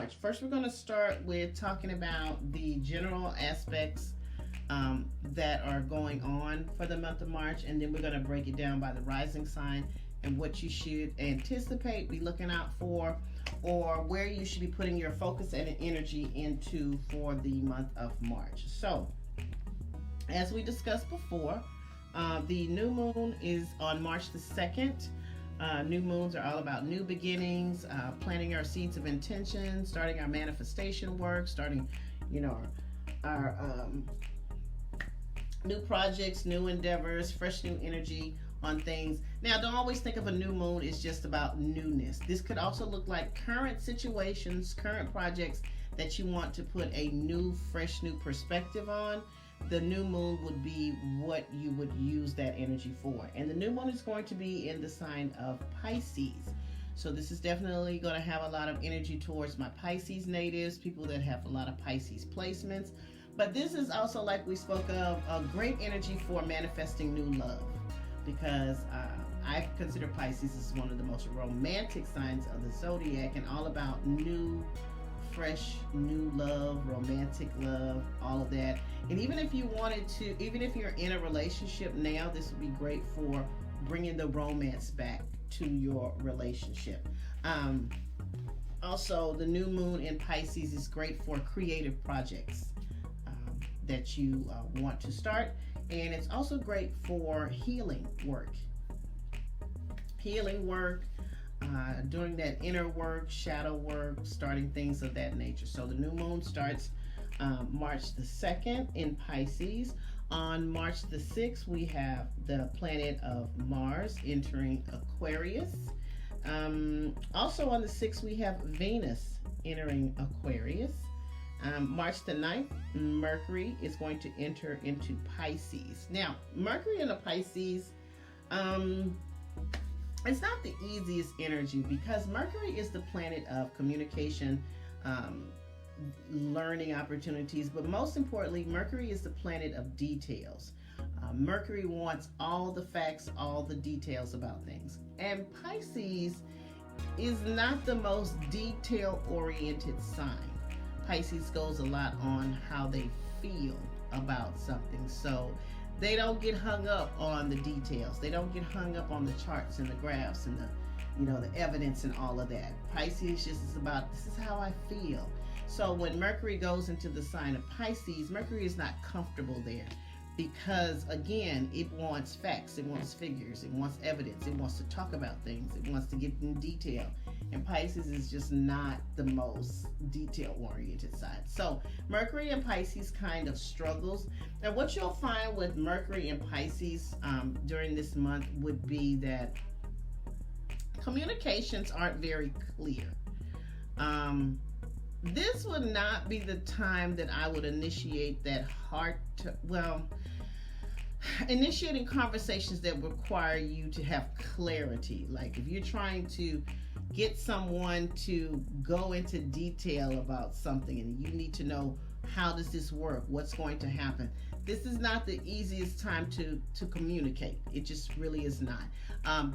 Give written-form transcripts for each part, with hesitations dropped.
March. First, we're going to start with talking about the general aspects that are going on for the month of March, and then we're going to break it down by the rising sign and what you should anticipate, be looking out for, or where you should be putting your focus and energy into for the month of March. So, as we discussed before, the new moon is on March the 2nd. New moons are all about new beginnings, planting our seeds of intention, starting our manifestation work, starting, our new projects, new endeavors, fresh new energy on things. Now, don't always think of a new moon as just about newness. This could also look like current situations, current projects that you want to put a new, fresh, new perspective on. The new moon would be what you would use that energy for. And the new moon is going to be in the sign of Pisces. So this is definitely going to have a lot of energy towards my Pisces natives, people that have a lot of Pisces placements. But this is also, like we spoke of, a great energy for manifesting new love. Because I consider Pisces as one of the most romantic signs of the zodiac, and all about new, fresh, new love, romantic love, all of that. And even if you wanted to, even if you're in a relationship now, this would be great for bringing the romance back to your relationship. Also, the new moon in Pisces is great for creative projects that you want to start. And it's also great for healing work. Doing that inner work, shadow work, starting things of that nature. So the new moon starts March the 2nd in Pisces. On March the 6th, we have the planet of Mars entering Aquarius. Also on the 6th, we have Venus entering Aquarius. March the 9th, Mercury is going to enter into Pisces. Now, Mercury in the Pisces, it's not the easiest energy, because Mercury is the planet of communication, learning opportunities, but most importantly, Mercury is the planet of details. Mercury wants all the facts, all the details about things. And Pisces is not the most detail-oriented sign. Pisces goes a lot on how they feel about something. So they don't get hung up on the details. They don't get hung up on the charts and the graphs and the evidence and all of that. Pisces just is about, this is how I feel. So when Mercury goes into the sign of Pisces, Mercury is not comfortable there, because again, it wants facts, it wants figures, it wants evidence, it wants to talk about things, it wants to get in detail. And Pisces is just not the most detail-oriented side. So Mercury and Pisces kind of struggles. And what you'll find with Mercury and Pisces during this month would be that communications aren't very clear. This would not be the time that I would initiate that initiating conversations that require you to have clarity. Like if you're trying to get someone to go into detail about something and you need to know, how does this work? What's going to happen? This is not the easiest time to communicate. It just really is not.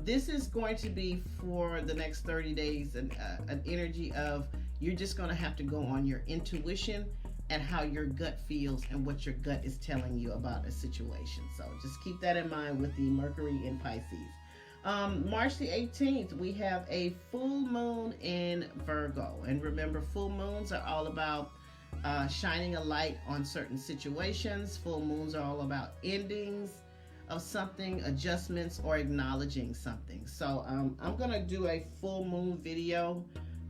This is going to be for the next 30 days an energy of, you're just going to have to go on your intuition and how your gut feels and what your gut is telling you about a situation. So just keep that in mind with the Mercury in Pisces. March the 18th, we have a full moon in Virgo. And remember, full moons are all about shining a light on certain situations. Full moons are all about endings of something, adjustments, or acknowledging something. So I'm going to do a full moon video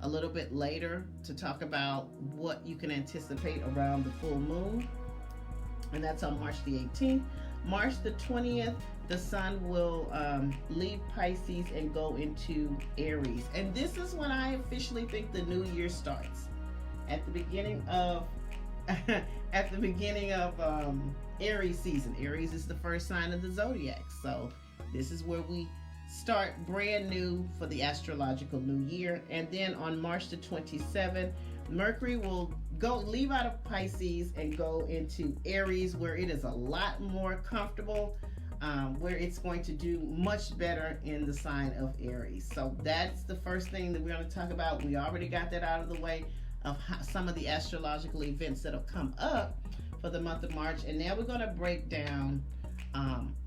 a little bit later to talk about what you can anticipate around the full moon. And that's on March the 18th. March the 20th, the sun will leave Pisces and go into Aries. And this is when I officially think the new year starts. At the beginning of Aries season. Aries is the first sign of the zodiac. So this is where we start brand new for the astrological new year. And then on March the 27th, Mercury will leave out of Pisces and go into Aries, where it is a lot more comfortable, where it's going to do much better in the sign of Aries. So that's the first thing that we're going to talk about. We already got that out of the way. of some of the astrological events that'll come up for the month of March. And now we're going to break down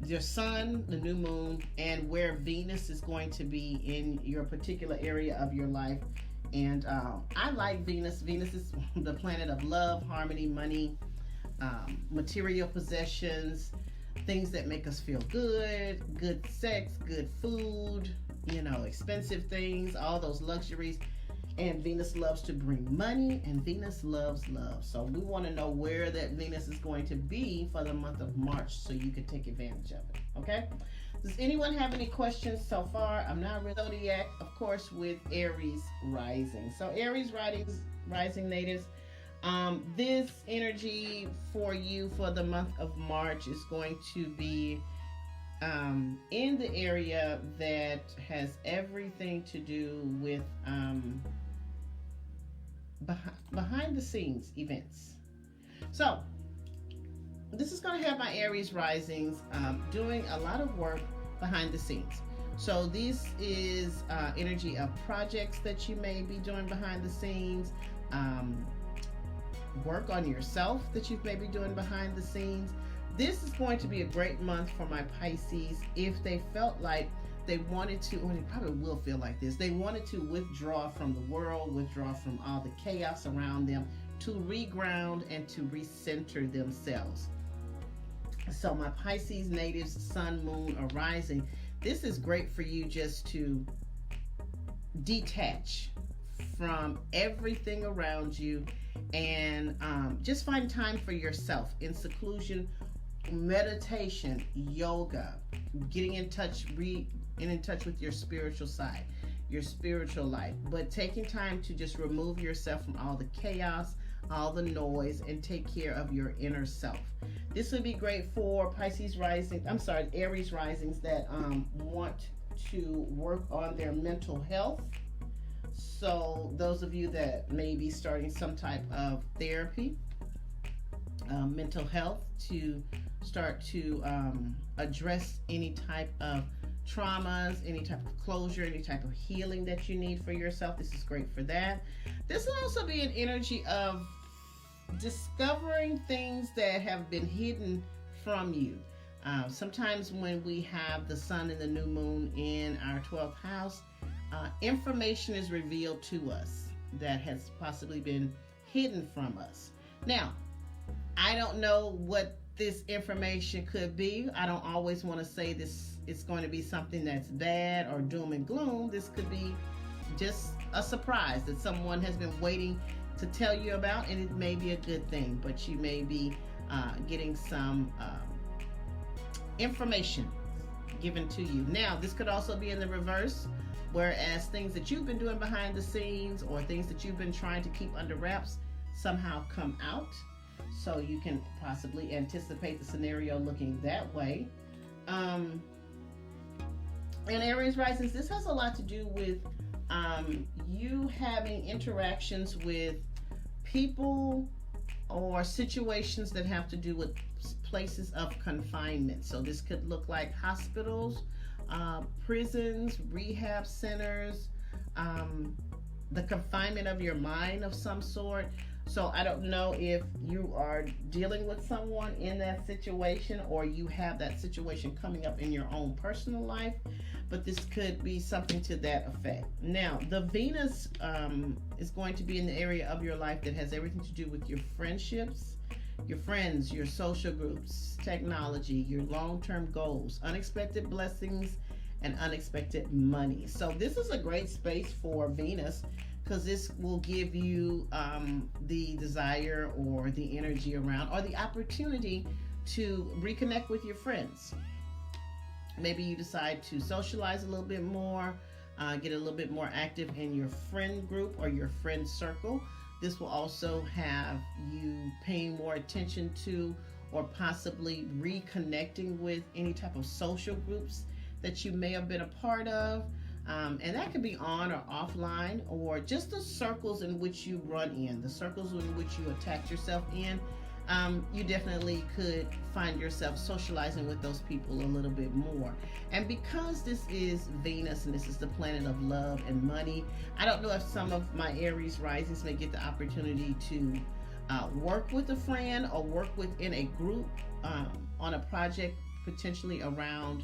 your sun, the new moon, and where Venus is going to be in your particular area of your life. And I like Venus. Venus is the planet of love, harmony, money, material possessions, things that make us feel good, good sex, good food, you know, expensive things, all those luxuries. And Venus loves to bring money, and Venus loves love. So we want to know where that Venus is going to be for the month of March so you can take advantage of it. Okay? Does anyone have any questions so far? I'm not really zodiac, of course, with Aries Rising. So Aries Rising natives, this energy for you for the month of March is going to be in the area that has everything to do with behind the scenes events. So this is going to have my Aries risings doing a lot of work behind the scenes. So this is energy of projects that you may be doing behind the scenes, work on yourself that you may be doing behind the scenes. This is going to be a great month for my Pisces if they felt like they wanted to, or they probably will feel like this, they wanted to withdraw from the world, withdraw from all the chaos around them, to reground and to recenter themselves. So my Pisces natives, sun, moon, or rising, this is great for you just to detach from everything around you and just find time for yourself in seclusion, meditation, yoga, getting in touch, in touch with your spiritual side, your spiritual life, but taking time to just remove yourself from all the chaos, all the noise, and take care of your inner self. This would be great for Aries risings that want to work on their mental health. So those of you that may be starting some type of therapy, mental health, to start to address any type of traumas, any type of closure, any type of healing that you need for yourself. This is great for that. This will also be an energy of discovering things that have been hidden from you. Sometimes when we have the sun and the new moon in our 12th house, information is revealed to us that has possibly been hidden from us. Now, I don't know what this information could be. I don't always want to say this it's going to be something that's bad or doom and gloom. This could be just a surprise that someone has been waiting to tell you about, and it may be a good thing, but you may be getting some information given to you. Now, this could also be in the reverse, whereas things that you've been doing behind the scenes or things that you've been trying to keep under wraps somehow come out. So you can possibly anticipate the scenario looking that way. And Aries risings, this has a lot to do with you having interactions with people or situations that have to do with places of confinement. So this could look like hospitals, prisons, rehab centers, the confinement of your mind of some sort. So I don't know if you are dealing with someone in that situation or you have that situation coming up in your own personal life, but this could be something to that effect. Now, the Venus is going to be in the area of your life that has everything to do with your friendships, your friends, your social groups, technology, your long-term goals, unexpected blessings, and unexpected money. So this is a great space for Venus, because this will give you the desire or the energy around or the opportunity to reconnect with your friends. Maybe you decide to socialize a little bit more, get a little bit more active in your friend group or your friend circle. This will also have you paying more attention to or possibly reconnecting with any type of social groups that you may have been a part of. And that could be on or offline, or just the circles in which you run in, the circles in which you attach yourself in. you definitely could find yourself socializing with those people a little bit more. And because this is Venus and this is the planet of love and money, I don't know if some of my Aries risings may get the opportunity to work with a friend or work within a group on a project, potentially around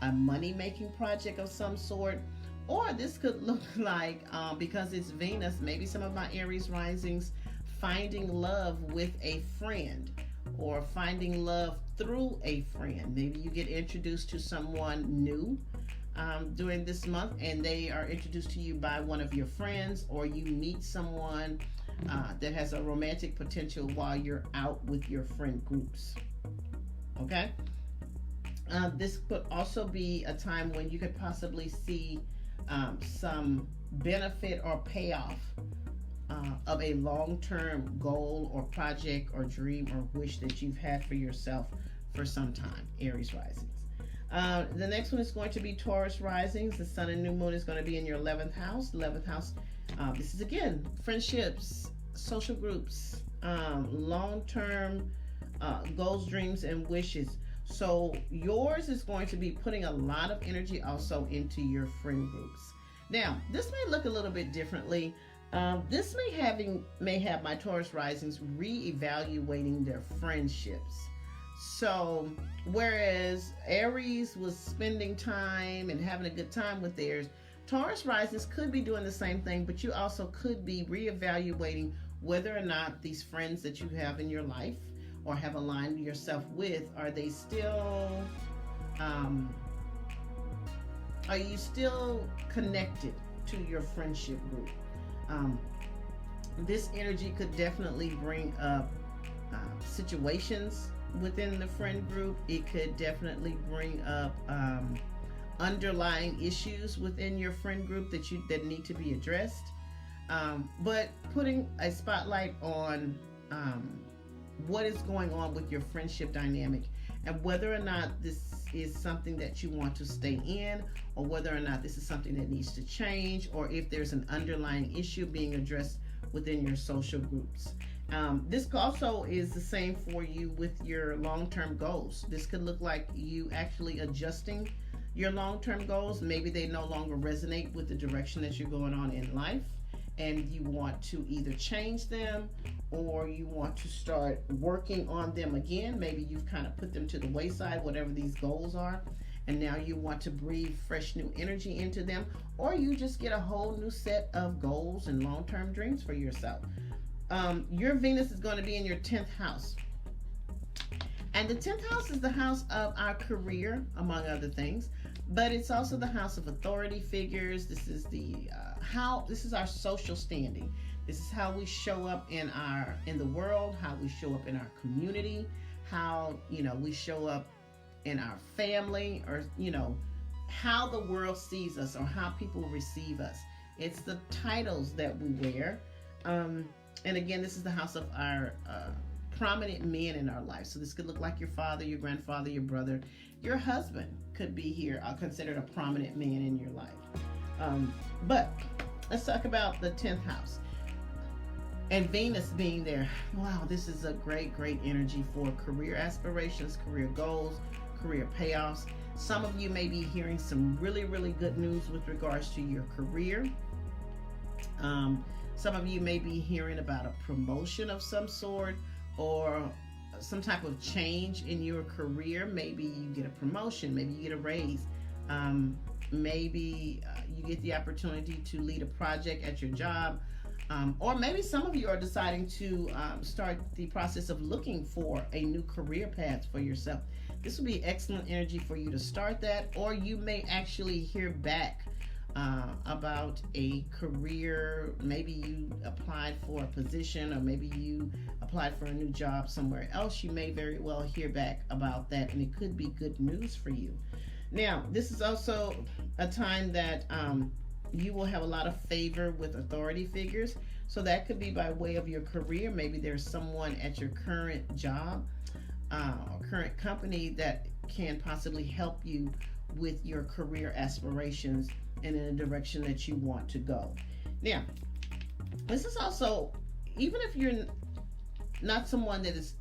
a money-making project of some sort. Or this could look like, because it's Venus, maybe some of my Aries risings finding love with a friend, or finding love through a friend. Maybe you get introduced to someone new during this month, and they are introduced to you by one of your friends, or you meet someone that has a romantic potential while you're out with your friend groups. Okay? This could also be a time when you could possibly see some benefit or payoff of a long-term goal or project or dream or wish that you've had for yourself for some time, Aries risings. The next one is going to be Taurus risings. The sun and new moon is going to be in your 11th house. 11th house, this is again friendships, social groups, long-term goals, dreams, and wishes. So yours is going to be putting a lot of energy also into your friend groups. Now, this may look a little bit differently. This may have my Taurus risings reevaluating their friendships. So whereas Aries was spending time and having a good time with theirs, Taurus risings could be doing the same thing, but you also could be reevaluating whether or not these friends that you have in your life or have aligned yourself with, are they still, are you still connected to your friendship group? This energy could definitely bring up situations within the friend group. It could definitely bring up underlying issues within your friend group that need to be addressed. But putting a spotlight on what is going on with your friendship dynamic, and whether or not this is something that you want to stay in, or whether or not this is something that needs to change, or if there's an underlying issue being addressed within your social groups. This also is the same for you with your long-term goals. This could look like you actually adjusting your long-term goals. Maybe they no longer resonate with the direction that you're going on in life, and you want to either change them or you want to start working on them again. Maybe you've kind of put them to the wayside, whatever these goals are, and now you want to breathe fresh new energy into them, or you just get a whole new set of goals and long-term dreams for yourself. Your Venus is going to be in your 10th house. And the 10th house is the house of our career, among other things, but it's also the house of authority figures. This is this is our social standing. This is how we show up in the world, how we show up in our community, how we show up in our family, or how the world sees us or how people receive us. It's the titles that we wear. And again, this is the house of our prominent men in our life. So this could look like your father, your grandfather, your brother, your husband could be here, considered a prominent man in your life. But let's talk about the 10th house. And Venus being there. Wow, this is a great energy for career aspirations, career goals, career payoffs. Some of you may be hearing some really good news with regards to your career. Some of you may be hearing about a promotion of some sort, or some type of change in your career. Maybe you get a promotion, maybe you get a raise, maybe you get the opportunity to lead a project at your job, or maybe some of you are deciding to start the process of looking for a new career path for yourself. This will be excellent energy for you to start that, or you may actually hear back about a career. Maybe you applied for a position, or maybe you applied for a new job somewhere else. You may very well hear back about that, and it could be good news for you. Now, this is also a time that you will have a lot of favor with authority figures. So that could be by way of your career. Maybe there's someone at your current job or current company that can possibly help you with your career aspirations and in a direction that you want to go. Now, this is also, even if you're not someone that is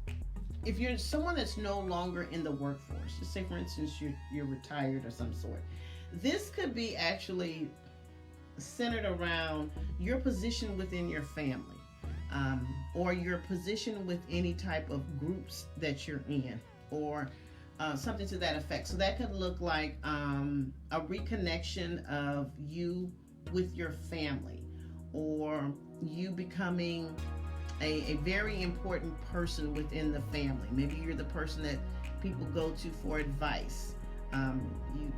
if you're someone that's no longer in the workforce, just say for instance you're retired or some sort, this could be actually centered around your position within your family, or your position with any type of groups that you're in, or something to that effect. So that could look like a reconnection of you with your family, or you becoming a very important person within the family. Maybe you're the person that people go to for advice.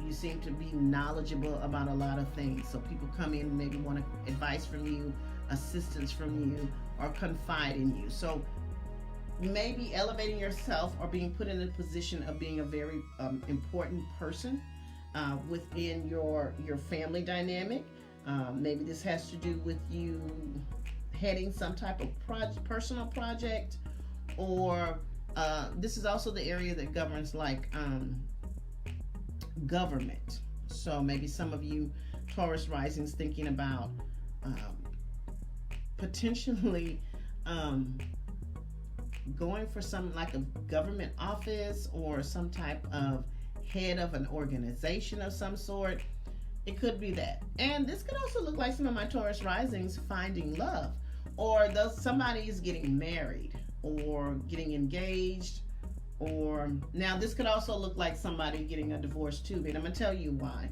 You seem to be knowledgeable about a lot of things. So people come in and maybe want advice from you, assistance from you, or confide in you. So maybe elevating yourself or being put in a position of being a very important person within your family dynamic. Maybe this has to do with you heading some type of personal project, or this is also the area that governs like government. So maybe some of you Taurus risings thinking about potentially going for some like a government office or some type of head of an organization of some sort. It could be that. And this could also look like some of my Taurus risings finding love, or somebody is getting married or getting engaged, or now this could also look like somebody getting a divorce too. And I'm gonna tell you why.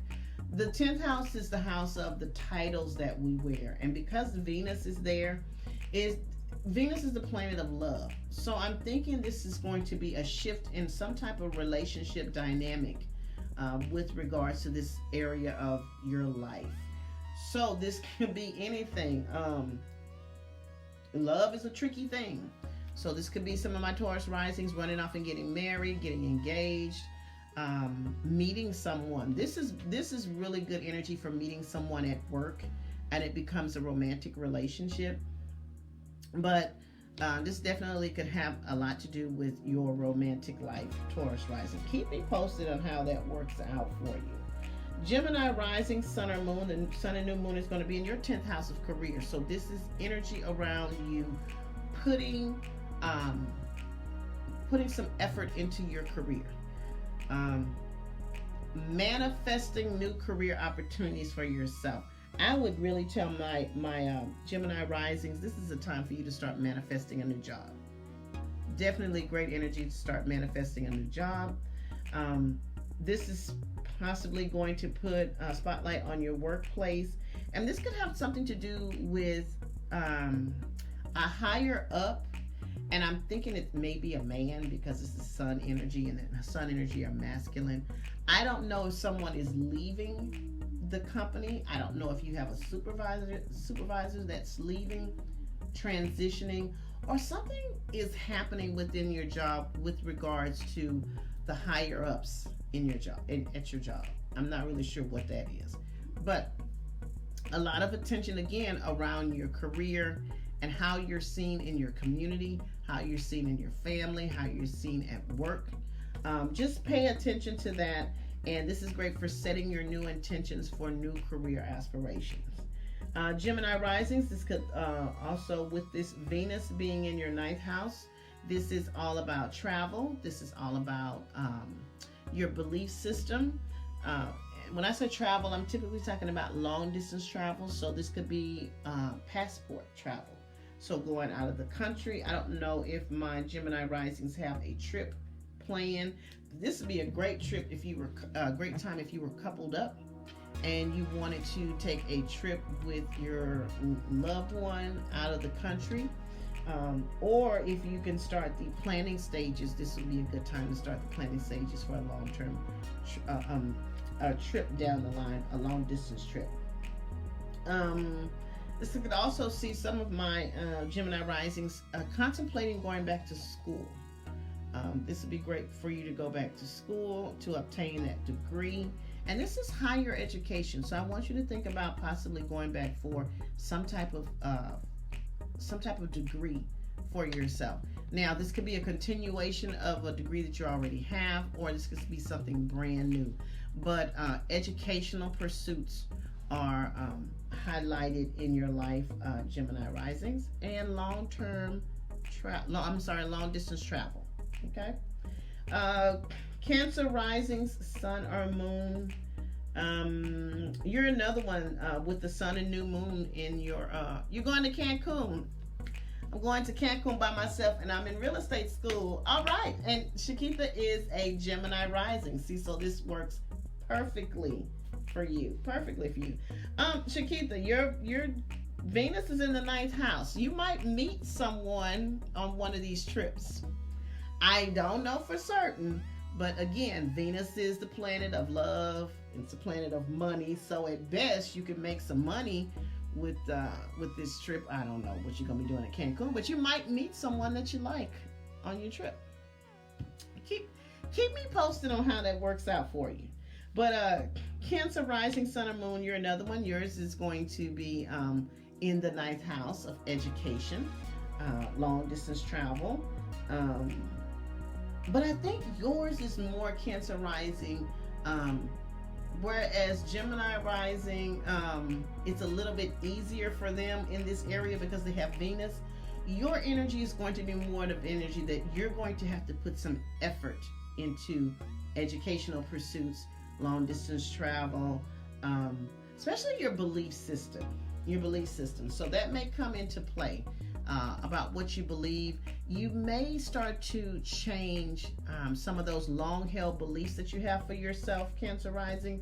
The 10th house is the house of the titles that we wear, and because Venus is there, Venus is the planet of love. So I'm thinking this is going to be a shift in some type of relationship dynamic with regards to this area of your life. So this could be anything. Love is a tricky thing. So this could be some of my Taurus risings running off and getting married, getting engaged, meeting someone. This is really good energy for meeting someone at work, and it becomes a romantic relationship. But this definitely could have a lot to do with your romantic life, Taurus rising. Keep me posted on how that works out for you. Gemini rising, sun or moon, and sun and new moon is going to be in your 10th house of career. So this is energy around you putting some effort into your career. Manifesting new career opportunities for yourself. I would really tell my Gemini risings, this is a time for you to start manifesting a new job. Definitely great energy to start manifesting a new job. This is possibly going to put a spotlight on your workplace, and this could have something to do with a higher up, and I'm thinking it may be a man because this is sun energy, and the sun energy are masculine. I don't know if someone is leaving the company. I don't know if you have a supervisor that's leaving, transitioning, or something is happening within your job with regards to the higher ups in your job, at your job. I'm not really sure what that is, but a lot of attention again around your career and how you're seen in your community, how you're seen in your family, how you're seen at work. Just pay attention to that. And this is great for setting your new intentions for new career aspirations. Gemini risings, this could also, with this Venus being in your 9th house, this is all about travel. This is all about your belief system. When I say travel, I'm typically talking about long distance travel. So this could be passport travel. So going out of the country. I don't know if my Gemini risings have a trip planned. This would be a great trip if you were great time if you were coupled up and you wanted to take a trip with your loved one out of the country, or if you can start the planning stages. This would be a good time to start the planning stages for a long-term trip down the line, a long distance trip. This could also see some of my Gemini risings contemplating going back to school. This would be great for you to go back to school to obtain that degree. And this is higher education. So I want you to think about possibly going back for some type of degree for yourself. Now, this could be a continuation of a degree that you already have, or this could be something brand new. But educational pursuits are highlighted in your life, Gemini risings, and long distance travel. Okay. Cancer risings, sun or moon. You're another one with the sun and new moon in your. You're going to Cancun. I'm going to Cancun by myself, and I'm in real estate school. All right, and Shakita is a Gemini rising. See, so this works perfectly for you. Perfectly for you. Shakita, your Venus is in the ninth house. You might meet someone on one of these trips. I don't know for certain, but again, Venus is the planet of love. It's the planet of money. So at best, you can make some money with this trip. I don't know what you're gonna be doing at Cancun, but you might meet someone that you like on your trip. Keep me posted on how that works out for you. But Cancer rising, sun or moon, you're another one. Yours is going to be in the ninth house of education, long distance travel. But I think yours is more Cancer rising. Whereas Gemini rising, it's a little bit easier for them in this area because they have Venus. Your energy is going to be more of energy that you're going to have to put some effort into educational pursuits, long distance travel, especially your belief system. So that may come into play about what you believe. You may start to change some of those long-held beliefs that you have for yourself, Cancer risings,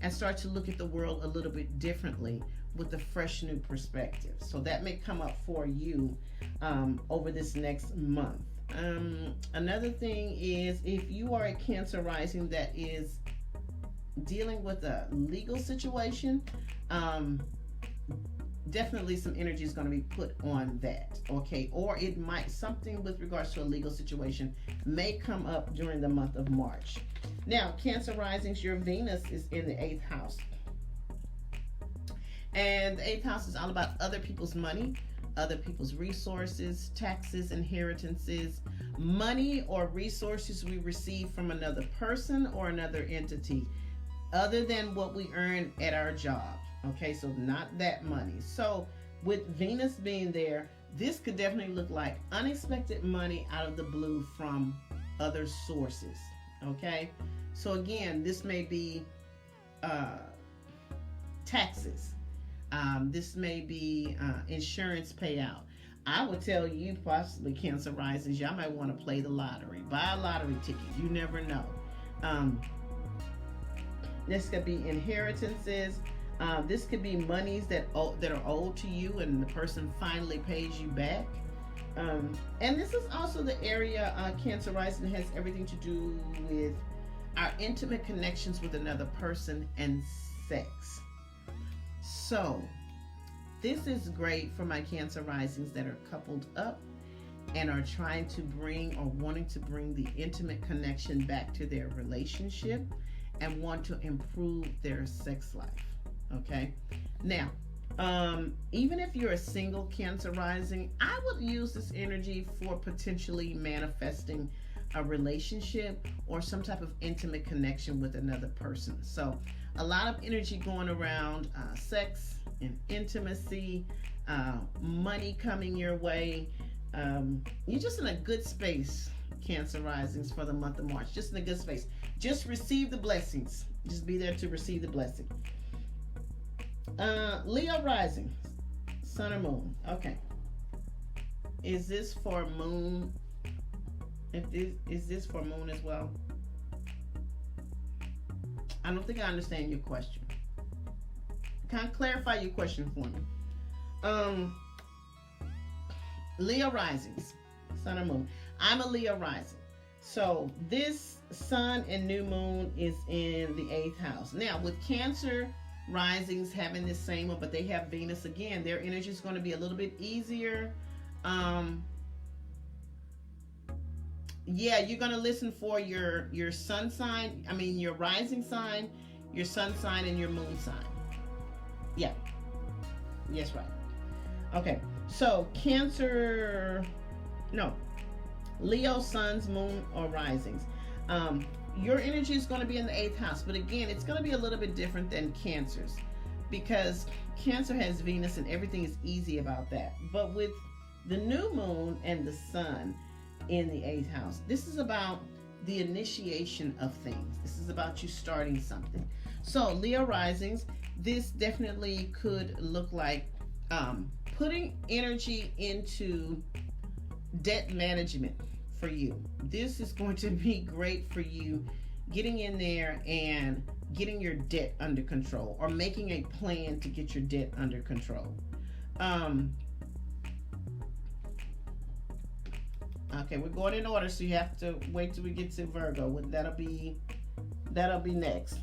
and start to look at the world a little bit differently with a fresh new perspective. So that may come up for you over this next month. Another thing is, if you are a Cancer rising that is dealing with a legal situation, definitely some energy is going to be put on that, okay? Or it might, something with regards to a legal situation may come up during the month of March. Now, Cancer risings, your Venus is in the 8th house. And the 8th house is all about other people's money, other people's resources, taxes, inheritances, money or resources we receive from another person or another entity, other than what we earn at our job. Okay, so not that money. So with Venus being there, this could definitely look like unexpected money out of the blue from other sources. Okay, so again, this may be taxes. This may be insurance payout. I would tell you, possibly Cancer risings, y'all might want to play the lottery. Buy a lottery ticket. You never know. This could be inheritances. This could be monies that are owed to you and the person finally pays you back. And this is also the area, Cancer rising, has everything to do with our intimate connections with another person and sex. So this is great for my Cancer risings that are coupled up and are trying to bring or wanting to bring the intimate connection back to their relationship and want to improve their sex life. Okay, now even if you're a single Cancer rising, I would use this energy for potentially manifesting a relationship or some type of intimate connection with another person. So a lot of energy going around sex and intimacy, money coming your way. You're just in a good space, Cancer risings, for the month of March. Just in a good space. Just receive the blessings. Just be there to receive the blessing. Leo rising, sun or moon. Okay. Is this for moon? Is this for moon as well? I don't think I understand your question. Can I clarify your question for me? Leo risings, sun or moon. I'm a Leo rising. So this sun and new moon is in the 8th house. Now with Cancer risings having this same one, but they have Venus again, their energy is going to be a little bit easier. Yeah, you're going to listen for your sun sign, your rising sign, your sun sign, and your moon sign. Yeah. Yes, right. Okay. So Leo, suns, moon, or risings. Your energy is going to be in the 8th house, but again, it's going to be a little bit different than Cancer's because Cancer has Venus and everything is easy about that. But with the new moon and the sun, in the 8th house. This is about the initiation of things. This is about you starting something. So Leo risings, this definitely could look like putting energy into debt management for you. This is going to be great for you getting in there and getting your debt under control, or making a plan to get your debt under control. Okay, we're going in order, so you have to wait till we get to Virgo. That'll be next.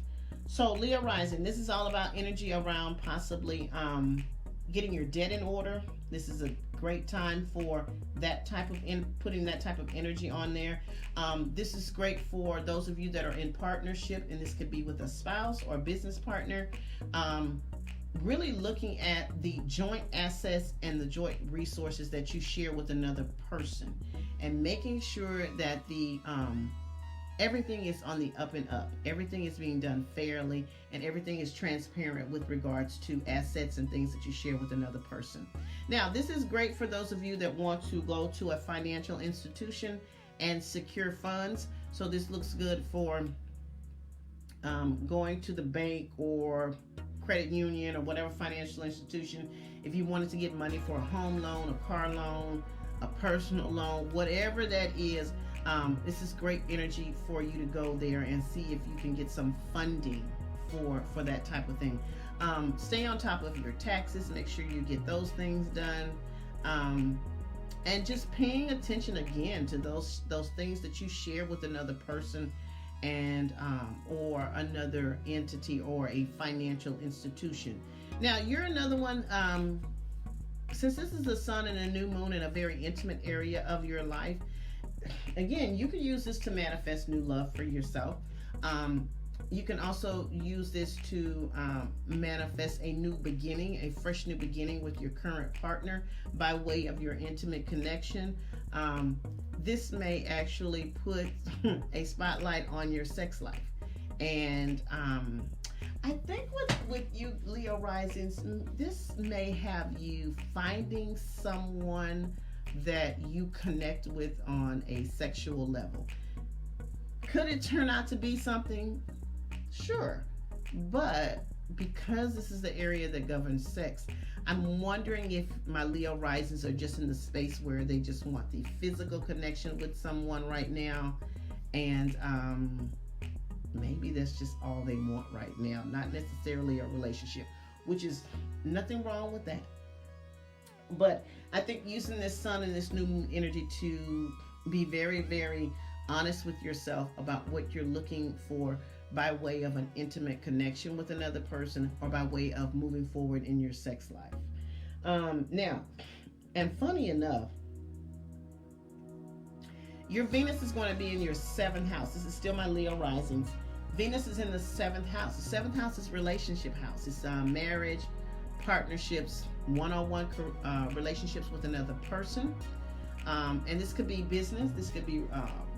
So Leo rising, this is all about energy around possibly getting your debt in order. This is a great time for that type of putting that type of energy on there. This is great for those of you that are in partnership, and this could be with a spouse or business partner. Really looking at the joint assets and the joint resources that you share with another person, and making sure that the everything is on the up and up. Everything is being done fairly, and everything is transparent with regards to assets and things that you share with another person. Now, this is great for those of you that want to go to a financial institution and secure funds. So this looks good for going to the bank or credit union or whatever financial institution. If you wanted to get money for a home loan, a car loan, a personal loan, whatever that is, this is great energy for you to go there and see if you can get some funding for that type of thing. Stay on top of your taxes, make sure you get those things done, and just paying attention again to those things that you share with another person, and or another entity or a financial institution. Now, you're another one, since this is the sun and a new moon in a very intimate area of your life, again, you can use this to manifest new love for yourself. You can also use this to manifest a new beginning, a fresh new beginning with your current partner by way of your intimate connection. This may actually put a spotlight on your sex life. And I think with you Leo risings, this may have you finding someone that you connect with on a sexual level. Could it turn out to be something? Sure. But because this is the area that governs sex, I'm wondering if my Leo risings are just in the space where they just want the physical connection with someone right now, and maybe that's just all they want right now, not necessarily a relationship, which is nothing wrong with that. But I think using this sun and this new moon energy to be very, very honest with yourself about what you're looking for by way of an intimate connection with another person, or by way of moving forward in your sex life. Now, and funny enough, your Venus is going to be in your 7th house. This is still my Leo risings. Venus is in the 7th house. The 7th house is relationship house. It's marriage, partnerships, one-on-one relationships with another person. And this could be business. This could be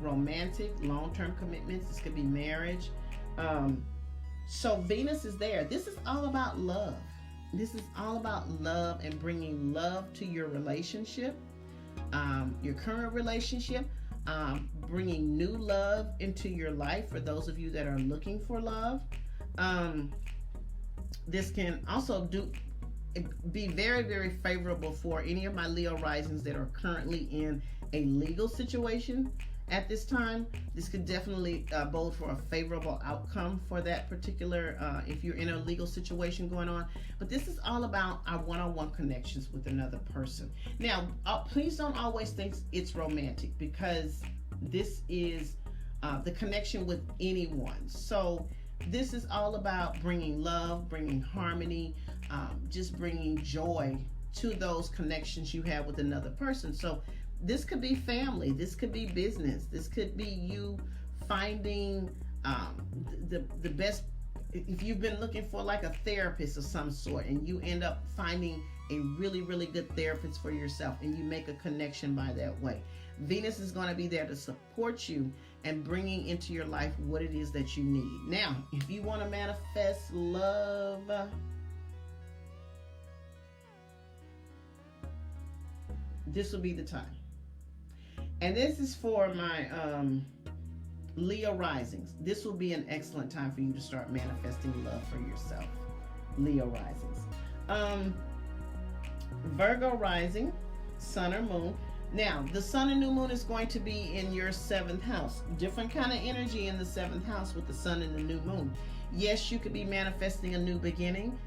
romantic, long-term commitments. This could be marriage. So Venus is there. This is all about love. This is all about love and bringing love to your relationship, your current relationship, bringing new love into your life for those of you that are looking for love. This can also be very, very favorable for any of my Leo risings that are currently in a legal situation at this time. This could definitely bode for a favorable outcome for that particular, if you're in a legal situation going on. But this is all about our one-on-one connections with another person. Now, please don't always think it's romantic, because this is the connection with anyone. So this is all about bringing love, bringing harmony, just bringing joy to those connections you have with another person. So this could be family, this could be business, this could be you finding the best. If you've been looking for like a therapist of some sort, and you end up finding a really, really good therapist for yourself, and you make a connection by that way. Venus is going to be there to support you and bringing into your life what it is that you need. Now, if you want to manifest love, this will be the time. And this is for my Leo risings. This will be an excellent time for you to start manifesting love for yourself. Leo risings. Virgo rising, sun or moon. Now, the sun and new moon is going to be in your 7th house. Different kind of energy in the 7th house with the sun and the new moon. Yes, you could be manifesting a new beginning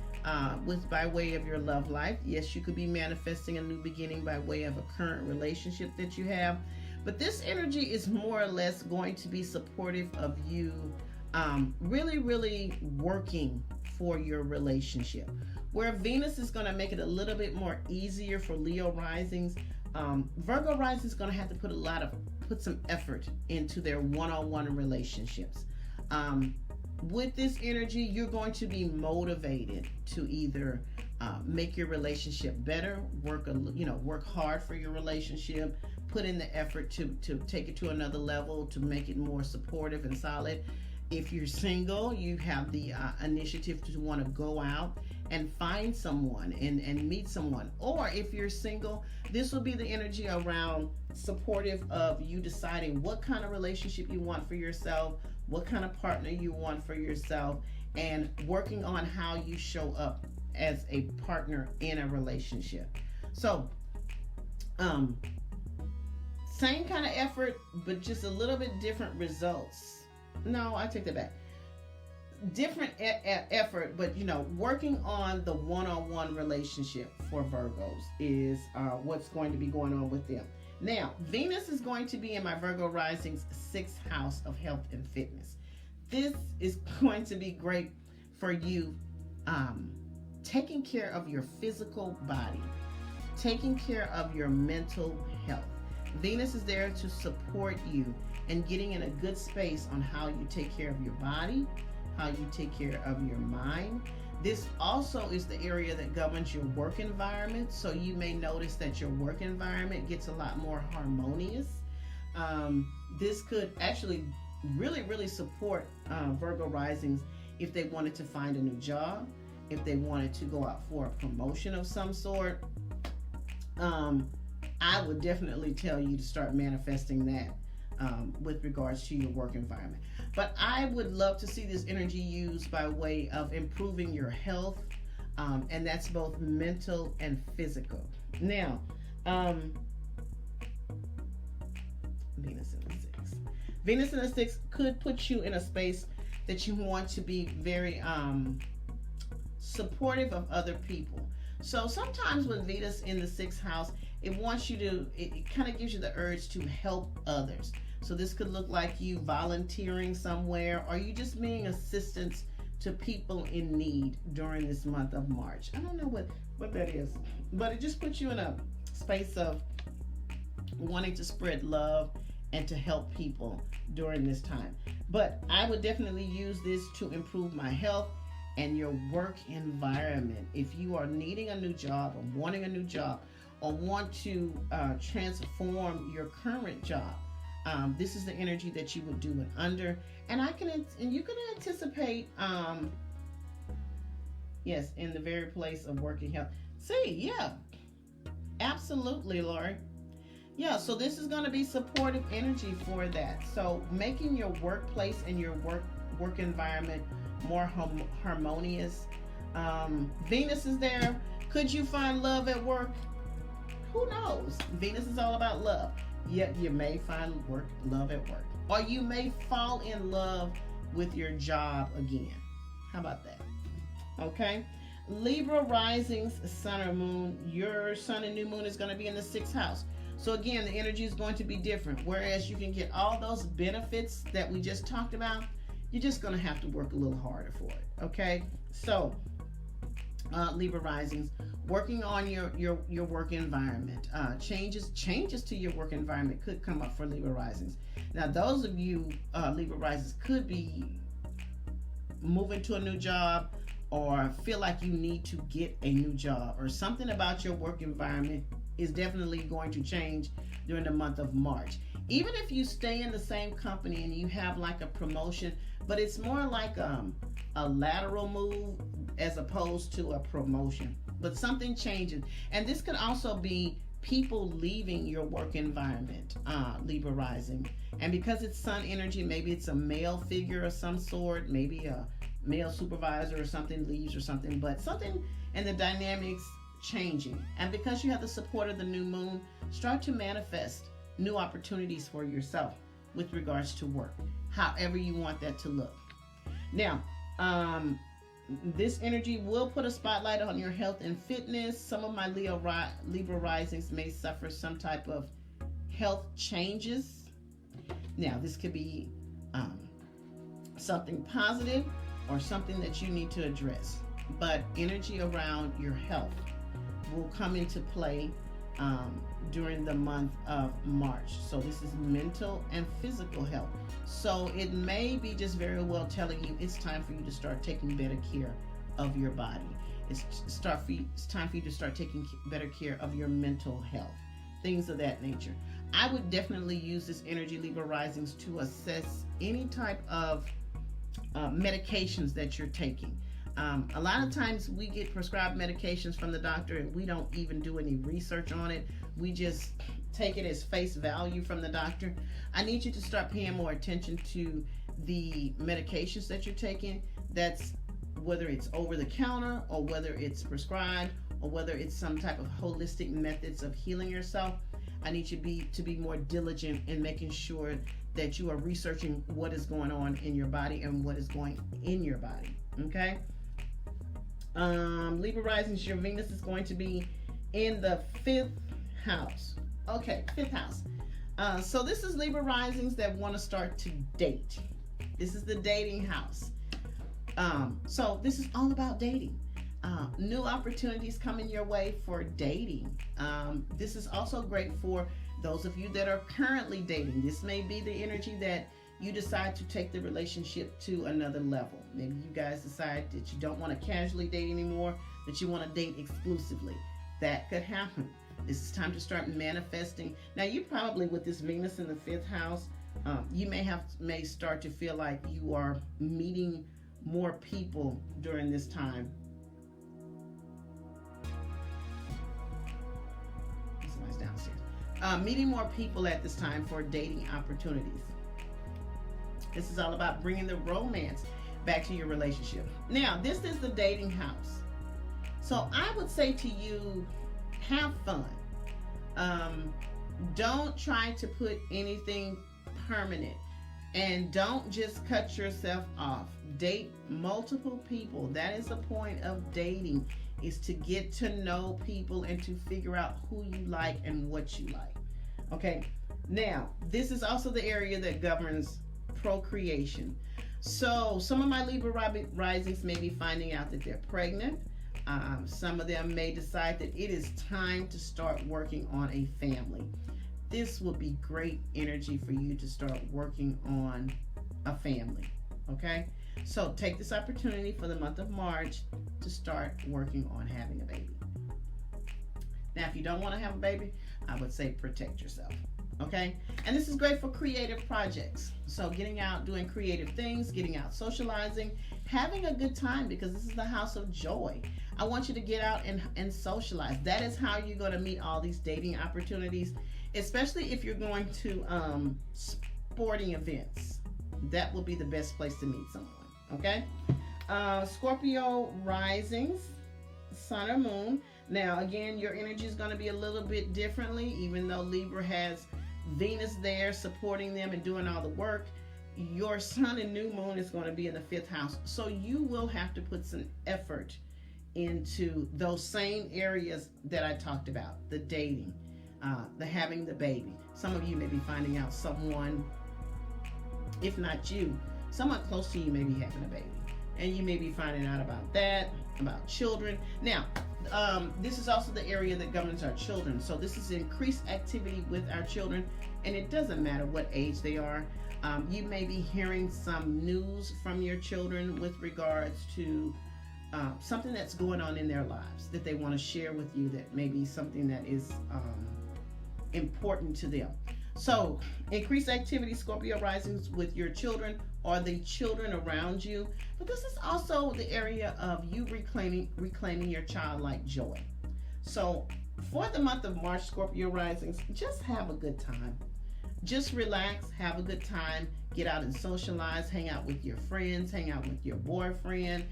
by way of your love life. Yes, you could be manifesting a new beginning by way of a current relationship that you have. But this energy is more or less going to be supportive of you really working for your relationship. Where Venus is going to make it a little bit more easier for Leo risings, Virgo rising is going to have to put some effort into their one-on-one relationships. With this energy, you're going to be motivated to either make your relationship better, work hard for your relationship, put in the effort to take it to another level, to make it more supportive and solid. If you're single, you have the initiative to want to go out and find someone and meet someone. Or if you're single, this will be the energy around supportive of you deciding what kind of relationship you want for yourself, what kind of partner you want for yourself, and working on how you show up as a partner in a relationship. So, same kind of effort, but just a little bit different results. No, I take that back. Different effort, but working on the one-on-one relationship for Virgos is what's going to be going on with them. Now, Venus is going to be in my Virgo rising's 6th house of health and fitness. This is going to be great for you taking care of your physical body, taking care of your mental health. Venus is there to support you and getting in a good space on how you take care of your body, how you take care of your mind. This also is the area that governs your work environment, so you may notice that your work environment gets a lot more harmonious. This could actually really support Virgo risings if they wanted to find a new job, if they wanted to go out for a promotion of some sort. I would definitely tell you to start manifesting that with regards to your work environment. But I would love to see this energy used by way of improving your health, and that's both mental and physical. Now, Venus in the 6th. Venus in the 6th could put you in a space that you want to be very supportive of other people. So sometimes when Venus in the 6th house, it kind of gives you the urge to help others. So this could look like you volunteering somewhere, or you just being assistance to people in need during this month of March. I don't know what that is, but it just puts you in a space of wanting to spread love and to help people during this time. But I would definitely use this to improve my health and your work environment. If you are needing a new job or wanting a new job or want to transform your current job, this is the energy that you would do it under. And you can anticipate, yes, in the very place of working health. See, yeah, absolutely, Lori. Yeah, so this is going to be supportive energy for that. So making your workplace and your work environment more harmonious. Venus is there. Could you find love at work? Who knows? Venus is all about love. Yet you may find love at work. Or you may fall in love with your job again. How about that? Okay. Libra risings, sun or moon. Your sun and new moon is going to be in the 6th house. So again, the energy is going to be different. Whereas you can get all those benefits that we just talked about, you're just going to have to work a little harder for it. Okay. So Libra risings, working on your work environment. Changes to your work environment could come up for Libra risings. Now, those of you Libra risings could be moving to a new job or feel like you need to get a new job, or something about your work environment is definitely going to change during the month of March. Even if you stay in the same company and you have like a promotion, but it's more like a lateral move as opposed to a promotion, but something changing. And this could also be people leaving your work environment, Libra rising. And because it's sun energy, maybe it's a male figure of some sort, maybe a male supervisor or something leaves or something, but something in the dynamics changing. And because you have the support of the new moon, start to manifest new opportunities for yourself with regards to work, however you want that to look. Now, this energy will put a spotlight on your health and fitness. Some of my Libra risings may suffer some type of health changes. Now, this could be something positive or something that you need to address. But energy around your health will come into play during the month of March. So this is mental and physical health. So it may be just very well telling you it's time for you to start taking better care of your body. It's time for you to start taking better care of your mental health, things of that nature. I would definitely use this energy, Libra risings, to assess any type of medications that you're taking. A lot of times we get prescribed medications from the doctor and we don't even do any research on it. We just take it as face value from the doctor. I need you to start paying more attention to the medications that you're taking. That's whether it's over the counter or whether it's prescribed or whether it's some type of holistic methods of healing yourself. I need you to be more diligent in making sure that you are researching what is going on in your body and what is going in your body. Okay? Libra risings, your Venus is going to be in the 5th house. Okay, 5th house. So this is Libra risings that want to start to date. This is the dating house. So this is all about dating. New opportunities coming your way for dating. This is also great for those of you that are currently dating. This may be the energy that you decide to take the relationship to another level. Maybe you guys decide that you don't want to casually date anymore, that you want to date exclusively. That could happen. This is time to start manifesting. Now, you probably, with this Venus in the 5th house, you may start to feel like you are meeting more people during this time. Somebody's downstairs. Meeting more people at this time for dating opportunities. This is all about bringing the romance back to your relationship. Now, this is the dating house. So I would say to you, have fun. Don't try to put anything permanent. And don't just cut yourself off. Date multiple people. That is the point of dating, is to get to know people and to figure out who you like and what you like. Okay. Now, this is also the area that governs procreation. So some of my Libra risings may be finding out that they're pregnant. Some of them may decide that it is time to start working on a family. This will be great energy for you to start working on a family. Okay? So take this opportunity for the month of March to start working on having a baby. Now, if you don't want to have a baby, I would say protect yourself. Okay? And this is great for creative projects. So getting out, doing creative things, getting out, socializing, having a good time, because this is the house of joy. I want you to get out and socialize. That is how you're going to meet all these dating opportunities, especially if you're going to sporting events. That will be the best place to meet someone. Okay? Scorpio risings, sun or moon. Now, again, your energy is going to be a little bit differently, even though Libra has Venus there supporting them and doing all the work. Your sun and new moon is going to be in the 5th house. So you will have to put some effort into those same areas that I talked about, the dating, the having the baby. Some of you may be finding out someone, if not you, someone close to you may be having a baby. And you may be finding out about that, about children. Now, this is also the area that governs our children. So this is increased activity with our children, and it doesn't matter what age they are. You may be hearing some news from your children with regards to something that's going on in their lives that they want to share with you, that may be something that is important to them. So increased activity, Scorpio risings, with your children or the children around you. But this is also the area of you reclaiming your childlike joy. So For the month of March, Scorpio risings, just have a good time. Just relax, have a good time, get out and socialize, hang out with your friends, hang out with your boyfriend.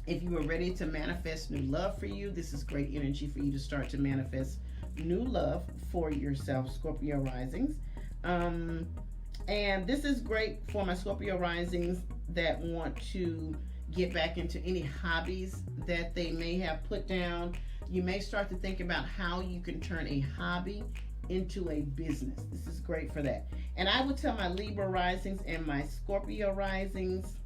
If you are ready to manifest new love for you, this is great energy for you to start to manifest new love for yourself, Scorpio risings. And this is great for my Scorpio risings that want to get back into any hobbies that they may have put down. You may start to think about how you can turn a hobby into a business. This is great for that. And I would tell my Libra risings and my Scorpio risings,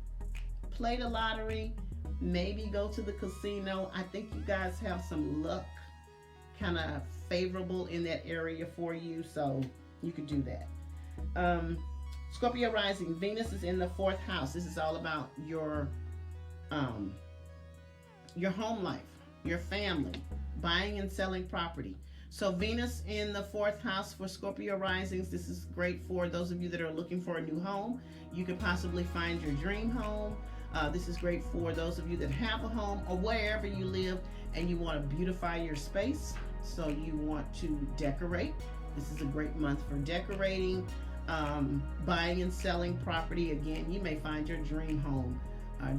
play the lottery, maybe go to the casino. I think you guys have some luck kind of favorable in that area for you, so you could do that. Scorpio rising, Venus is in the 4th house. This is all about your home life, your family, buying and selling property. So Venus in the 4th house for Scorpio risings. This is great for those of you that are looking for a new home. You could possibly find your dream home. This is great for those of you that have a home or wherever you live and you want to beautify your space. So you want to decorate. This is a great month for decorating, buying and selling property. Again, you may find your dream home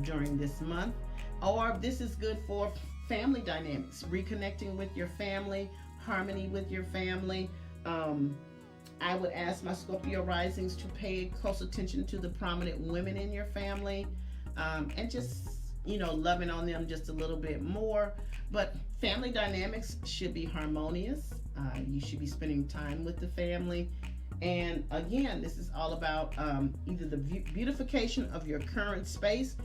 during this month. Or this is good for family dynamics, reconnecting with your family, harmony with your family. I would ask my Scorpio risings to pay close attention to the prominent women in your family, and just, loving on them just a little bit more. But family dynamics should be harmonious. You should be spending time with the family. And again, this is all about either the beautification of your current space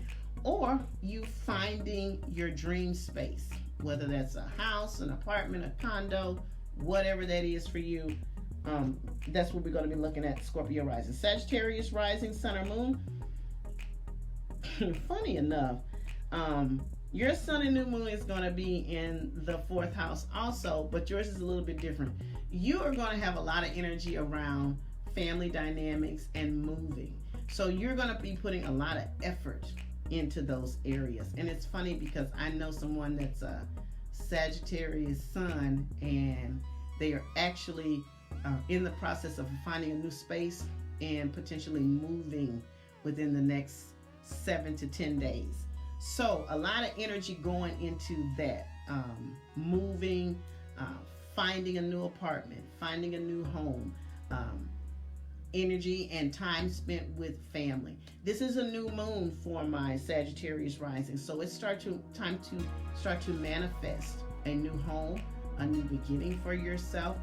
or you finding your dream space, whether that's a house, an apartment, a condo, whatever that is for you. That's what we're going to be looking at, Scorpio rising. Sagittarius rising, sun or moon. Funny enough, your sun and new moon is going to be in the 4th house also, but yours is a little bit different. You are going to have a lot of energy around family dynamics and moving. So you're going to be putting a lot of effort into those areas. And it's funny because I know someone that's a Sagittarius sun, and they are actually in the process of finding a new space and potentially moving within the next 7 to 10 days. So a lot of energy going into that, moving, finding a new apartment, finding a new home, energy and time spent with family. This is a new moon for my Sagittarius rising, so it's time to start to manifest a new home, a new beginning for yourself,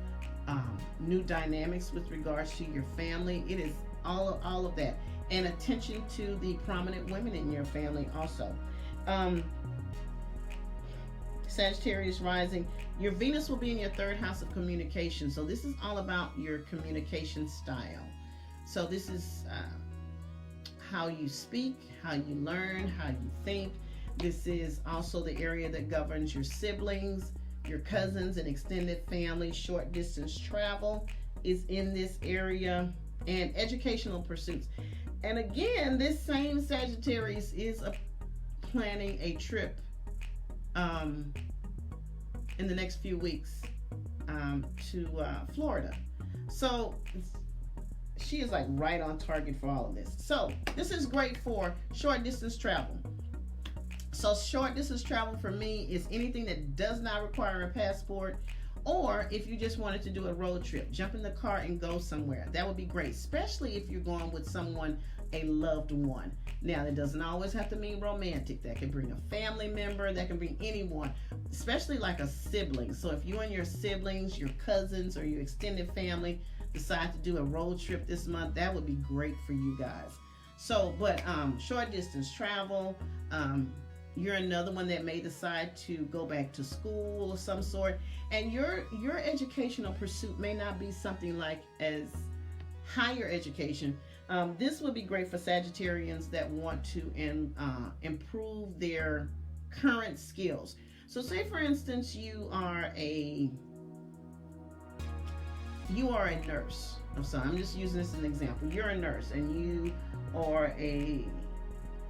new dynamics with regards to your family. It is all of that, and attention to the prominent women in your family also. Sagittarius rising, your Venus will be in your 3rd house of communication. So this is all about your communication style. So this is how you speak, how you learn, how you think. This is also the area that governs your siblings, your cousins, and extended family. Short distance travel is in this area, and educational pursuits. And again, this same Sagittarius is planning a trip in the next few weeks to Florida. So she is like right on target for all of this. So this is great for short distance travel. So short distance travel for me is anything that does not require a passport, or if you just wanted to do a road trip, jump in the car and go somewhere. That would be great, especially if you're going with someone, a loved one. Now, that doesn't always have to mean romantic. That can bring a family member, that can bring anyone, especially like a sibling. So if you and your siblings, your cousins, or your extended family decide to do a road trip this month, that would be great for you guys. So, but short distance travel, you're another one that may decide to go back to school of some sort, and your educational pursuit may not be something like as higher education. This would be great for Sagittarians that want to improve their current skills. So say for instance you are a nurse. I'm just using this as an example. You're a nurse and you are a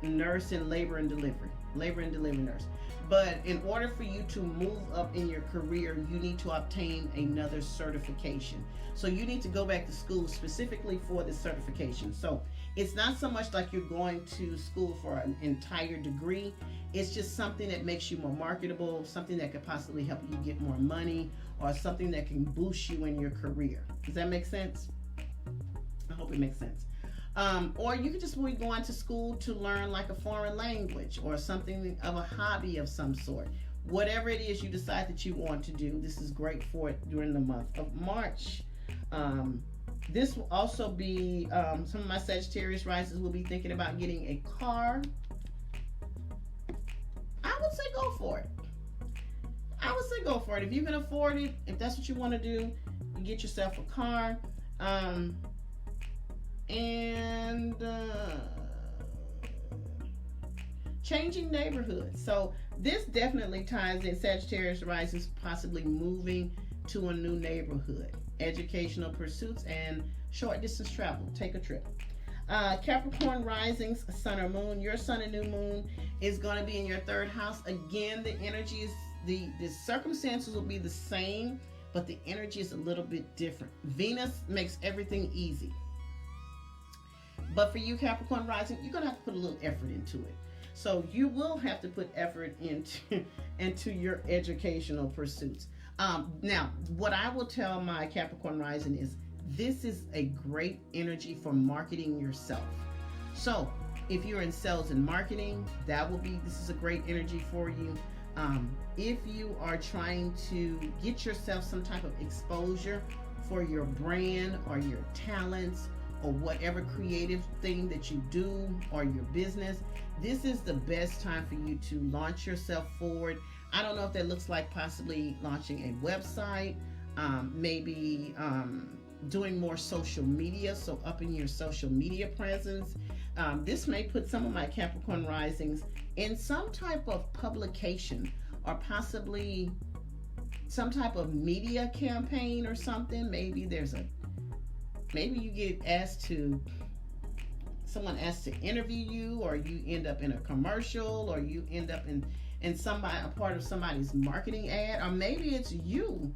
nurse in labor and delivery nurse. But in order for you to move up in your career, you need to obtain another certification. So you need to go back to school specifically for this certification. So it's not so much like you're going to school for an entire degree. It's just something that makes you more marketable, something that could possibly help you get more money, or something that can boost you in your career. Does that make sense? I hope it makes sense. Or you could just be going to school to learn like a foreign language or something of a hobby of some sort. Whatever it is you decide that you want to do, this is great for it during the month of March. This will also be, some of my Sagittarius risings will be thinking about getting a car. I would say go for it. I would say go for it. If you can afford it, if that's what you want to do, you get yourself a car. Changing neighborhoods. So this definitely ties in Sagittarius risings, possibly moving to a new neighborhood, educational pursuits, and short distance travel. Take a trip. Capricorn risings, sun or moon. Your sun and new moon is going to be in your third house. Again, the energy is the circumstances will be the same, but the energy is a little bit different. Venus makes everything easy. But for you, Capricorn rising, you're going to have to put a little effort into it. So you will have to put effort into your educational pursuits. Now, what I will tell my Capricorn rising is this is a great energy for marketing yourself. So if you're in sales and marketing, this is a great energy for you. If you are trying to get yourself some type of exposure for your brand or your talents, or whatever creative thing that you do or your business, this is the best time for you to launch yourself forward. I don't know if that looks like possibly launching a website, maybe doing more social media, so upping your social media presence. This may put some of my Capricorn risings in some type of publication, or possibly some type of media campaign or something. Maybe you get someone asked to interview you, or you end up in a commercial, or you end up in a part of somebody's marketing ad, or maybe it's you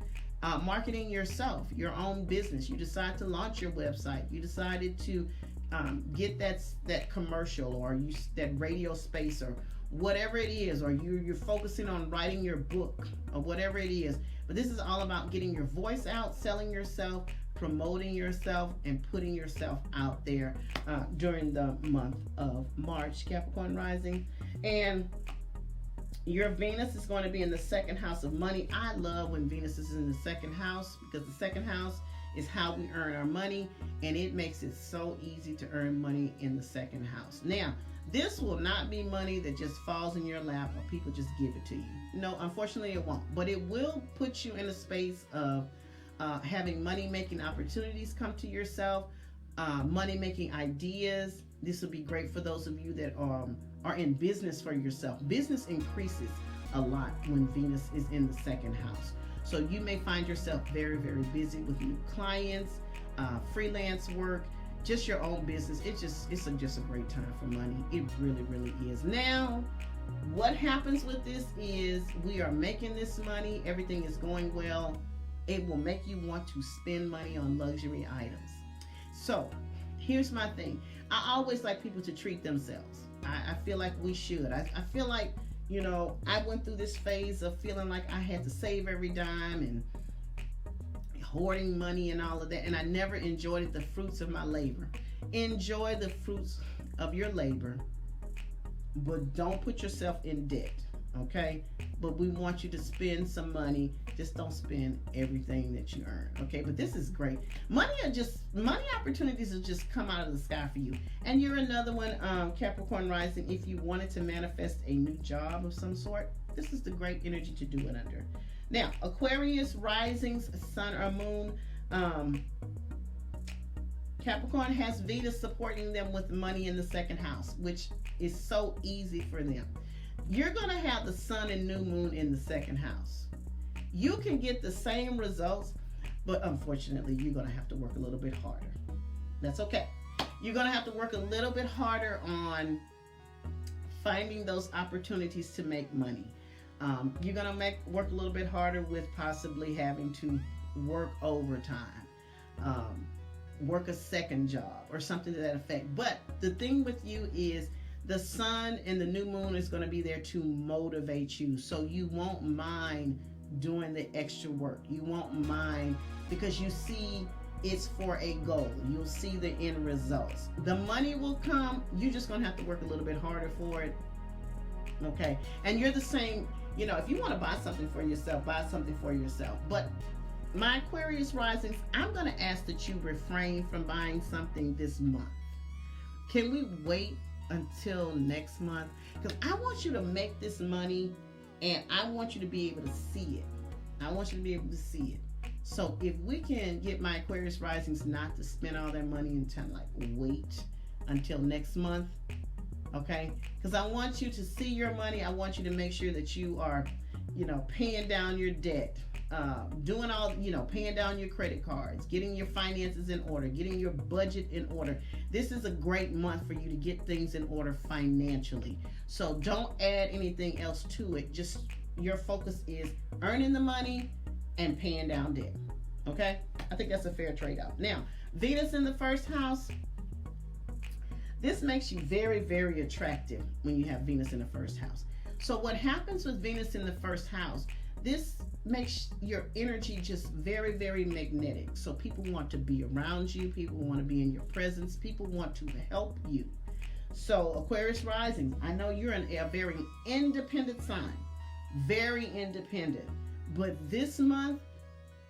marketing yourself, your own business. You decide to launch your website. You decided to get that commercial, or that radio space, or whatever it is, or you're focusing on writing your book, or whatever it is. But this is all about getting your voice out, selling yourself, promoting yourself, and putting yourself out there during the month of March, Capricorn rising. And your Venus is going to be in the second house of money. I love when Venus is in the second house, because the second house is how we earn our money, and it makes it so easy to earn money in the second house. Now, this will not be money that just falls in your lap or people just give it to you. No, unfortunately it won't. But it will put you in a space of having money-making opportunities come to yourself, money-making ideas. This will be great for those of you that are in business for yourself. Business increases a lot when Venus is in the second house. So you may find yourself very, very busy with new clients, freelance work, just your own business. It's just a great time for money. It really, really is. Now, what happens with this is we are making this money. Everything is going well. It will make you want to spend money on luxury items. So here's my thing. I always like people to treat themselves. I feel like we should. I feel like, I went through this phase of feeling like I had to save every dime and hoarding money and all of that, and I never enjoyed the fruits of my labor. Enjoy the fruits of your labor, but don't put yourself in debt, okay? But we want you to spend some money. Just don't spend everything that you earn, okay? But this is great. Money opportunities will just come out of the sky for you. And you're another one, Capricorn rising. If you wanted to manifest a new job of some sort, this is the great energy to do it under. Now, Aquarius risings, sun or moon. Capricorn has Venus supporting them with money in the second house, which is so easy for them. You're going to have the sun and new moon in the second house. You can get the same results, but unfortunately, you're going to have to work a little bit harder. That's okay. You're going to have to work a little bit harder on finding those opportunities to make money. You're gonna work a little bit harder with possibly having to work overtime, work a second job, or something to that effect. But the thing with you is the sun and the new moon is going to be there to motivate you, so you won't mind doing the extra work. You won't mind because you see it's for a goal. You'll see the end results. The money will come. You're just going to have to work a little bit harder for it. Okay. And you're the same, if you want to buy something for yourself, buy something for yourself. But my Aquarius risings, I'm going to ask that you refrain from buying something this month. Can we wait until next month? Because I want you to make this money and I want you to be able to see it. I want you to be able to see it. So if we can get my Aquarius risings not to spend all their money and kind of like wait until next month, okay? Because I want you to see your money. I want you to make sure that you are, paying down your debt, doing all, paying down your credit cards, getting your finances in order, getting your budget in order. This is a great month for you to get things in order financially. So don't add anything else to it. Just your focus is earning the money and paying down debt. Okay? I think that's a fair trade-off. Now, Venus in the first house. This makes you very, very attractive when you have Venus in the first house. So what happens with Venus in the first house, this makes your energy just very, very magnetic. So people want to be around you. People want to be in your presence. People want to help you. So Aquarius rising, I know you're a very independent sign. Very independent. But this month,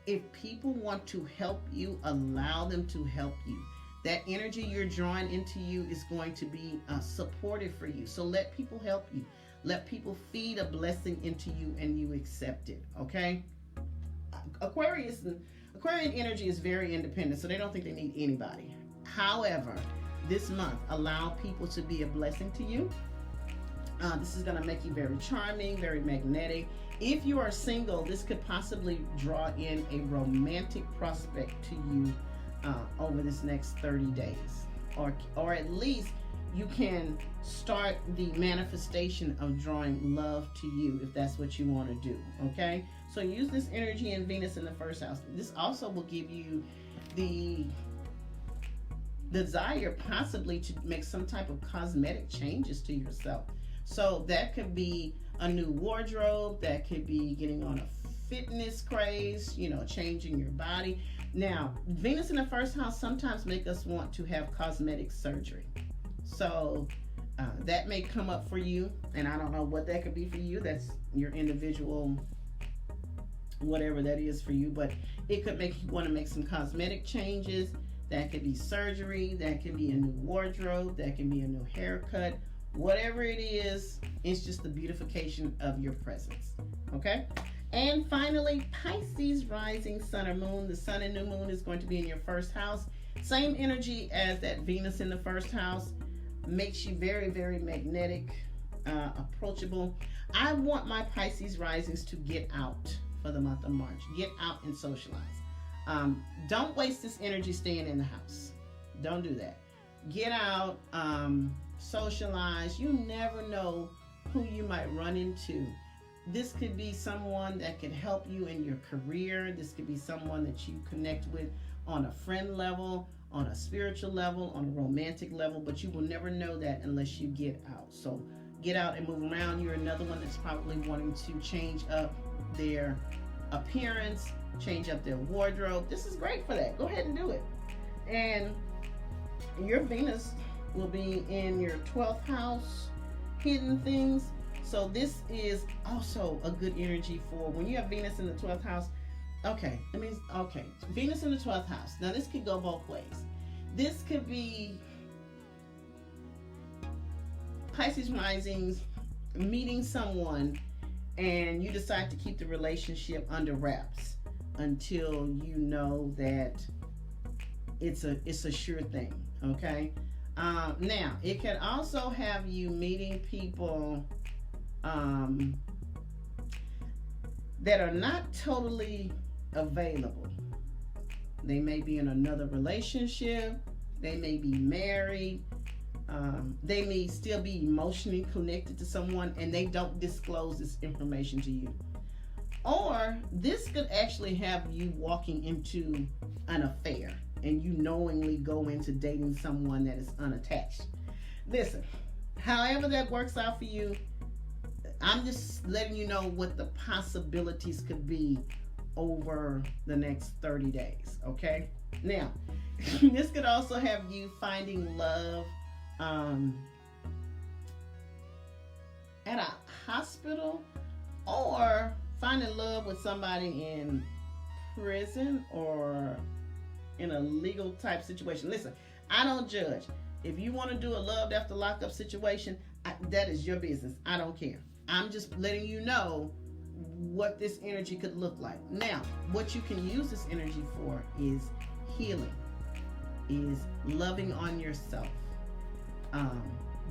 if people want to help you, allow them to help you. That energy you're drawing into you is going to be supportive for you. So let people help you. Let people feed a blessing into you and you accept it, okay? Aquarian energy is very independent, so they don't think they need anybody. However, this month, allow people to be a blessing to you. This is going to make you very charming, very magnetic. If you are single, this could possibly draw in a romantic prospect to you over this next 30 days. Or at least you can start the manifestation of drawing love to you if that's what you want to do, okay? So use this energy in Venus in the first house. This also will give you the desire possibly to make some type of cosmetic changes to yourself. So that could be a new wardrobe, that could be getting on a fitness craze, changing your body. Now, Venus in the first house sometimes make us want to have cosmetic surgery. So that may come up for you, and I don't know what that could be for you. That's your individual, whatever that is for you, but it could make you want to make some cosmetic changes. That could be surgery, that could be a new wardrobe, that can be a new haircut. Whatever it is, it's just the beautification of your presence, okay? And finally, Pisces rising sun or moon. The sun and new moon is going to be in your first house. Same energy as that Venus in the first house. Makes you very, very magnetic, approachable. I want my Pisces risings to get out for the month of March. Get out and socialize. Don't waste this energy staying in the house. Don't do that. Get out, socialize. You never know who you might run into. This could be someone that could help you in your career. This could be someone that you connect with on a friend level, on a spiritual level, on a romantic level, but you will never know that unless you get out. So get out and move around. You're another one that's probably wanting to change up their appearance, change up their wardrobe. This is great for that. Go ahead and do it. And your Venus will be in your 12th house, hidden things. So this is also a good energy for when you have Venus in the 12th house. Okay, Venus in the 12th house. Now this could go both ways. This could be Pisces risings, meeting someone, and you decide to keep the relationship under wraps until you know that it's a sure thing, okay? Now, it can also have you meeting people that are not totally available. They may be in another relationship, they may be married, They may still be emotionally connected to someone and they don't disclose this information to you. Or this could actually have you walking into an affair and you knowingly go into dating someone that is unattached. Listen, however that works out for you, I'm just letting you know what the possibilities could be over the next 30 days, okay? Now, this could also have you finding love at a hospital, or finding love with somebody in prison or in a legal type situation. Listen, I don't judge. If you want to do a loved after lockup situation, that is your business. I don't care. I'm just letting you know what this energy could look like. Now, what you can use this energy for is healing, is loving on yourself,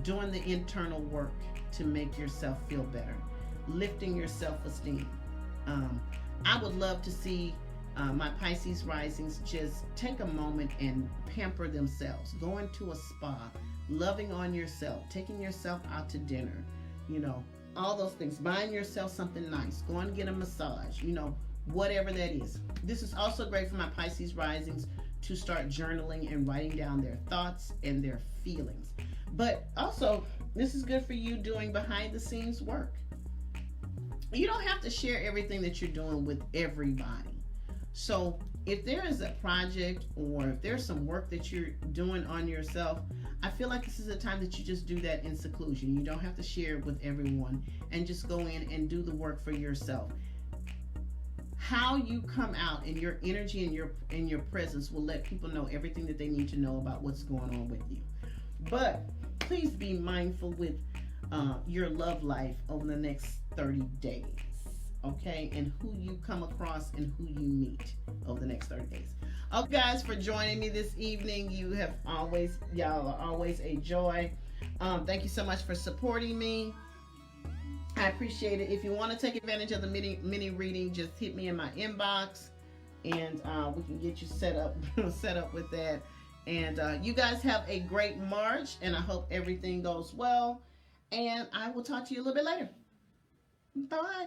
doing the internal work to make yourself feel better, lifting your self-esteem. I would love to see my Pisces risings just take a moment and pamper themselves, going to a spa, loving on yourself, taking yourself out to dinner, all those things, buying yourself something nice, going to get a massage, whatever that is. This is also great for my Pisces risings to start journaling and writing down their thoughts and their feelings. But also, this is good for you doing behind the scenes work. You don't have to share everything that you're doing with everybody. So if there is a project or if there's some work that you're doing on yourself, I feel like this is a time that you just do that in seclusion. You don't have to share it with everyone, and just go in and do the work for yourself. How you come out and your energy and your presence will let people know everything that they need to know about what's going on with you. But please be mindful with your love life over the next 30 days. Okay, and who you come across and who you meet over the next 30 days. Okay, guys, for joining me this evening. Y'all are always a joy. Thank you so much for supporting me. I appreciate it. If you want to take advantage of the mini reading, just hit me in my inbox, and we can get you set up with that. And you guys have a great March, and I hope everything goes well. And I will talk to you a little bit later. Bye.